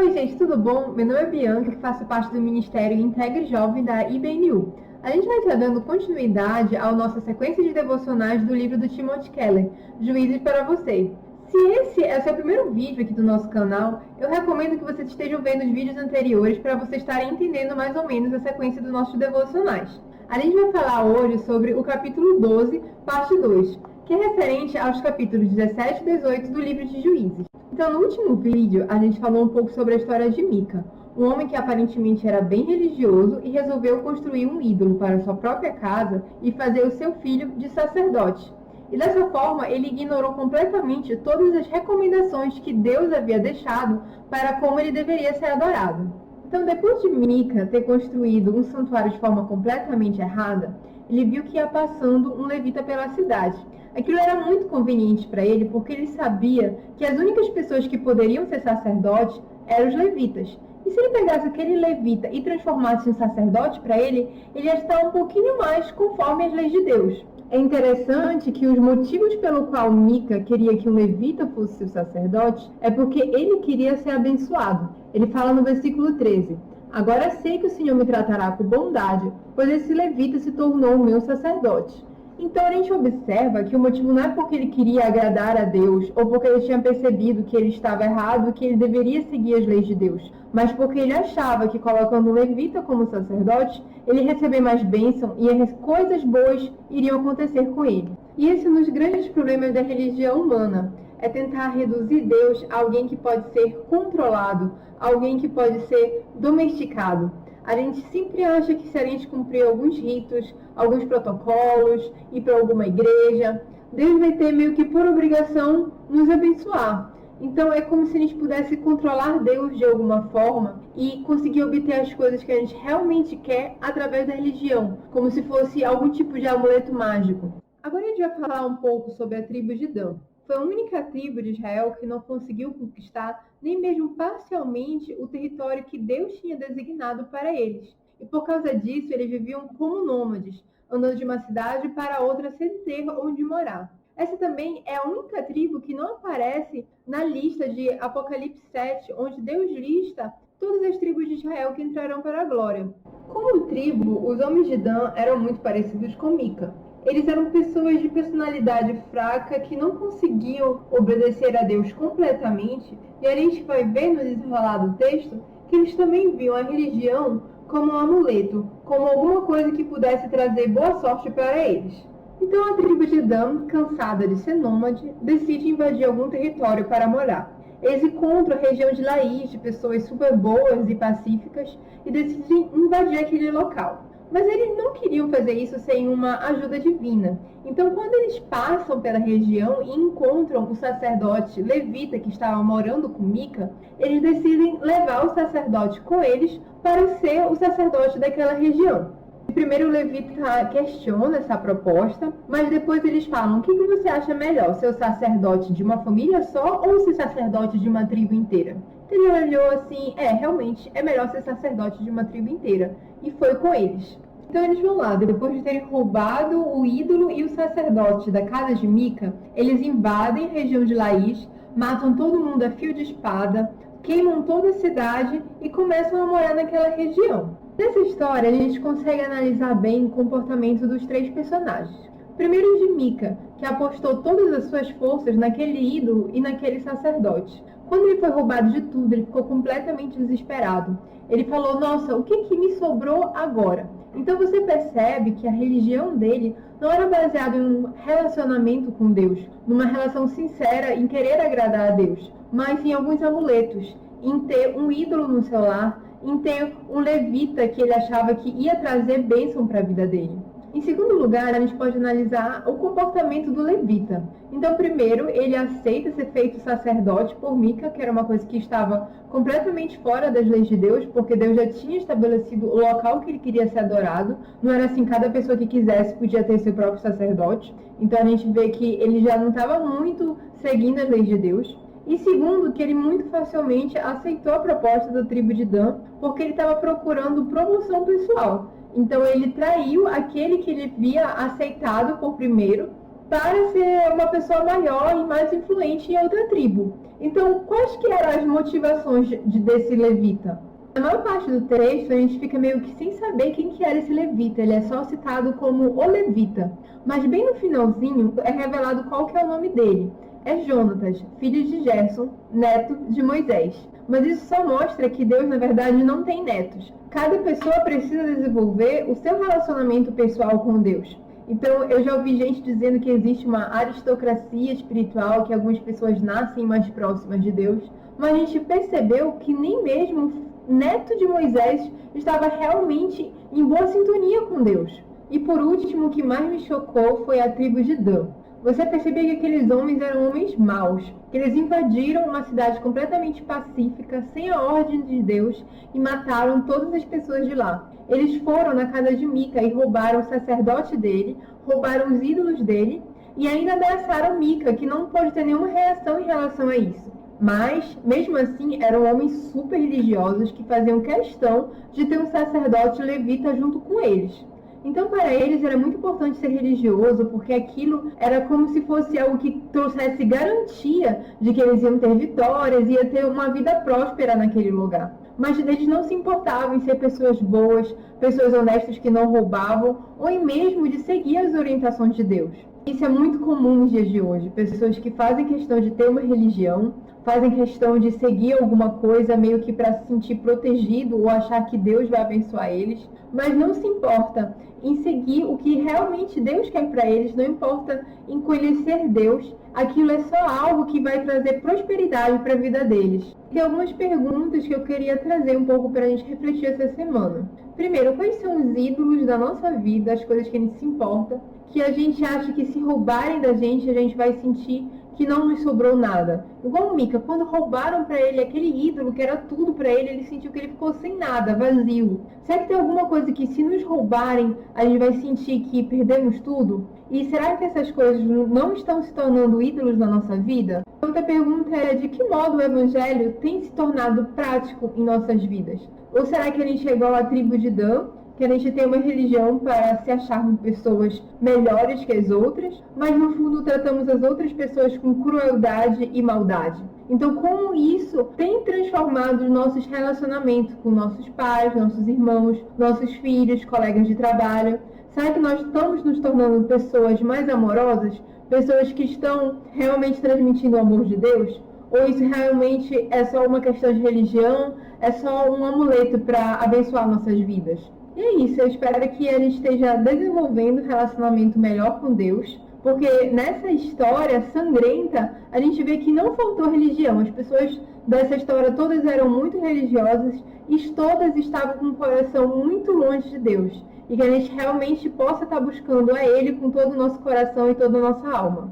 Oi, gente, tudo bom? Meu nome é Bianca, que faço parte do Ministério Integre Jovem da IBNU. A gente vai estar dando continuidade à nossa sequência de devocionais do livro do Timothy Keller, Juízes para Você. Se esse é o seu primeiro vídeo aqui do nosso canal, eu recomendo que vocês estejam vendo os vídeos anteriores para vocês estarem entendendo mais ou menos a sequência dos nossos devocionais. A gente vai falar hoje sobre o capítulo 12, parte 2, que é referente aos capítulos 17 e 18 do livro de Juízes. Então, no último vídeo, a gente falou um pouco sobre a história de Mica, um homem que aparentemente era bem religioso e resolveu construir um ídolo para sua própria casa e fazer o seu filho de sacerdote. E dessa forma, ele ignorou completamente todas as recomendações que Deus havia deixado para como ele deveria ser adorado. Então, depois de Mica ter construído um santuário de forma completamente errada, ele viu que ia passando um levita pela cidade. Aquilo era muito conveniente para ele, porque ele sabia que as únicas pessoas que poderiam ser sacerdotes eram os levitas. E se ele pegasse aquele levita e transformasse em um sacerdote para ele, ele ia estar um pouquinho mais conforme as leis de Deus. É interessante que os motivos pelo qual Mica queria que um levita fosse seu sacerdote é porque ele queria ser abençoado. Ele fala no versículo 13: "Agora sei que o Senhor me tratará com bondade, pois esse levita se tornou o meu sacerdote." Então a gente observa que o motivo não é porque ele queria agradar a Deus ou porque ele tinha percebido que ele estava errado e que ele deveria seguir as leis de Deus, mas porque ele achava que colocando um levita como sacerdote, ele ia receber mais bênção e as coisas boas iriam acontecer com ele. E esse é um dos grandes problemas da religião humana, é tentar reduzir Deus a alguém que pode ser controlado, alguém que pode ser domesticado. A gente sempre acha que se a gente cumprir alguns ritos, alguns protocolos, ir para alguma igreja, Deus vai ter meio que por obrigação nos abençoar. Então é como se a gente pudesse controlar Deus de alguma forma e conseguir obter as coisas que a gente realmente quer através da religião, como se fosse algum tipo de amuleto mágico. Agora a gente vai falar um pouco sobre a tribo de Dan. Foi a única tribo de Israel que não conseguiu conquistar nem mesmo parcialmente o território que Deus tinha designado para eles. E por causa disso, eles viviam como nômades, andando de uma cidade para outra sem ter onde morar. Essa também é a única tribo que não aparece na lista de Apocalipse 7, onde Deus lista todas as tribos de Israel que entrarão para a glória. Como tribo, os homens de Dan eram muito parecidos com Mica. Eles eram pessoas de personalidade fraca que não conseguiam obedecer a Deus completamente, e a gente vai ver no desenrolar do texto que eles também viam a religião como um amuleto, como alguma coisa que pudesse trazer boa sorte para eles. Então a tribo de Dan, cansada de ser nômade, decide invadir algum território para morar. Eles encontram a região de Laís, de pessoas super boas e pacíficas, e decidem invadir aquele local. Mas eles não queriam fazer isso sem uma ajuda divina. Então, quando eles passam pela região e encontram o sacerdote levita que estava morando com Mica, eles decidem levar o sacerdote com eles para ser o sacerdote daquela região. Primeiro o levita questiona essa proposta, mas depois eles falam: o que você acha melhor, ser o sacerdote de uma família só ou ser sacerdote de uma tribo inteira? Ele olhou assim: realmente é melhor ser sacerdote de uma tribo inteira. E foi com eles. Então eles vão lá, depois de terem roubado o ídolo e o sacerdote da casa de Mica, eles invadem a região de Laís, matam todo mundo a fio de espada, queimam toda a cidade e começam a morar naquela região. Nessa história, a gente consegue analisar bem o comportamento dos três personagens. Primeiro de Mica, que apostou todas as suas forças naquele ídolo e naquele sacerdote. Quando ele foi roubado de tudo, ele ficou completamente desesperado. Ele falou: nossa, o que me sobrou agora? Então você percebe que a religião dele não era baseada em um relacionamento com Deus, numa relação sincera em querer agradar a Deus, mas em alguns amuletos, em ter um ídolo no seu lar, em ter um levita que ele achava que ia trazer bênção para a vida dele. Em segundo lugar, a gente pode analisar o comportamento do levita. Então, primeiro, ele aceita ser feito sacerdote por Mica, que era uma coisa que estava completamente fora das leis de Deus, porque Deus já tinha estabelecido o local que ele queria ser adorado. Não era assim, cada pessoa que quisesse podia ter seu próprio sacerdote. Então, a gente vê que ele já não estava muito seguindo as leis de Deus. E segundo, que ele muito facilmente aceitou a proposta da tribo de Dan, porque ele estava procurando promoção pessoal. Então ele traiu aquele que ele havia aceitado por primeiro para ser uma pessoa maior e mais influente em outra tribo. Então, quais que eram as motivações desse levita? Na maior parte do texto, a gente fica meio que sem saber quem que era esse levita. Ele é só citado como o levita. Mas bem no finalzinho, é revelado qual que é o nome dele. É Jonatas, filho de Gerson, neto de Moisés. Mas isso só mostra que Deus, na verdade, não tem netos. Cada pessoa precisa desenvolver o seu relacionamento pessoal com Deus. Então, eu já ouvi gente dizendo que existe uma aristocracia espiritual, que algumas pessoas nascem mais próximas de Deus. Mas a gente percebeu que nem mesmo o neto de Moisés estava realmente em boa sintonia com Deus. E por último, o que mais me chocou foi a tribo de Dan. Você percebia que aqueles homens eram homens maus, que eles invadiram uma cidade completamente pacífica, sem a ordem de Deus, e mataram todas as pessoas de lá. Eles foram na casa de Mica e roubaram o sacerdote dele, roubaram os ídolos dele, e ainda ameaçaram Mica, que não pôde ter nenhuma reação em relação a isso. Mas, mesmo assim, eram homens super religiosos que faziam questão de ter um sacerdote levita junto com eles. Então, para eles era muito importante ser religioso, porque aquilo era como se fosse algo que trouxesse garantia de que eles iam ter vitórias, ia ter uma vida próspera naquele lugar. Mas eles não se importavam em ser pessoas boas, pessoas honestas que não roubavam, ou em mesmo de seguir as orientações de Deus. Isso é muito comum nos dias de hoje, pessoas que fazem questão de ter uma religião, fazem questão de seguir alguma coisa meio que para se sentir protegido ou achar que Deus vai abençoar eles, mas não se importa em seguir o que realmente Deus quer para eles, não importa em conhecer Deus, aquilo é só algo que vai trazer prosperidade para a vida deles. Tem algumas perguntas que eu queria trazer um pouco para a gente refletir essa semana. Primeiro, quais são os ídolos da nossa vida, as coisas que a gente se importa, que a gente acha que se roubarem da gente, a gente vai sentir que não nos sobrou nada. Igual o Mica, quando roubaram para ele aquele ídolo que era tudo para ele, ele sentiu que ele ficou sem nada, vazio. Será que tem alguma coisa que se nos roubarem, a gente vai sentir que perdemos tudo? E será que essas coisas não estão se tornando ídolos na nossa vida? Outra pergunta é, de que modo o Evangelho tem se tornado prático em nossas vidas? Ou será que a gente é igual à tribo de Dan, que a gente tem uma religião para se acharmos pessoas melhores que as outras, mas no fundo tratamos as outras pessoas com crueldade e maldade? Então, como isso tem transformado os nossos relacionamentos com nossos pais, nossos irmãos, nossos filhos, colegas de trabalho? Será que nós estamos nos tornando pessoas mais amorosas? Pessoas que estão realmente transmitindo o amor de Deus? Ou isso realmente é só uma questão de religião, é só um amuleto para abençoar nossas vidas? E é isso, eu espero que a gente esteja desenvolvendo um relacionamento melhor com Deus, porque nessa história sangrenta, a gente vê que não faltou religião. As pessoas dessa história todas eram muito religiosas e todas estavam com o coração muito longe de Deus. E que a gente realmente possa estar buscando a Ele com todo o nosso coração e toda a nossa alma.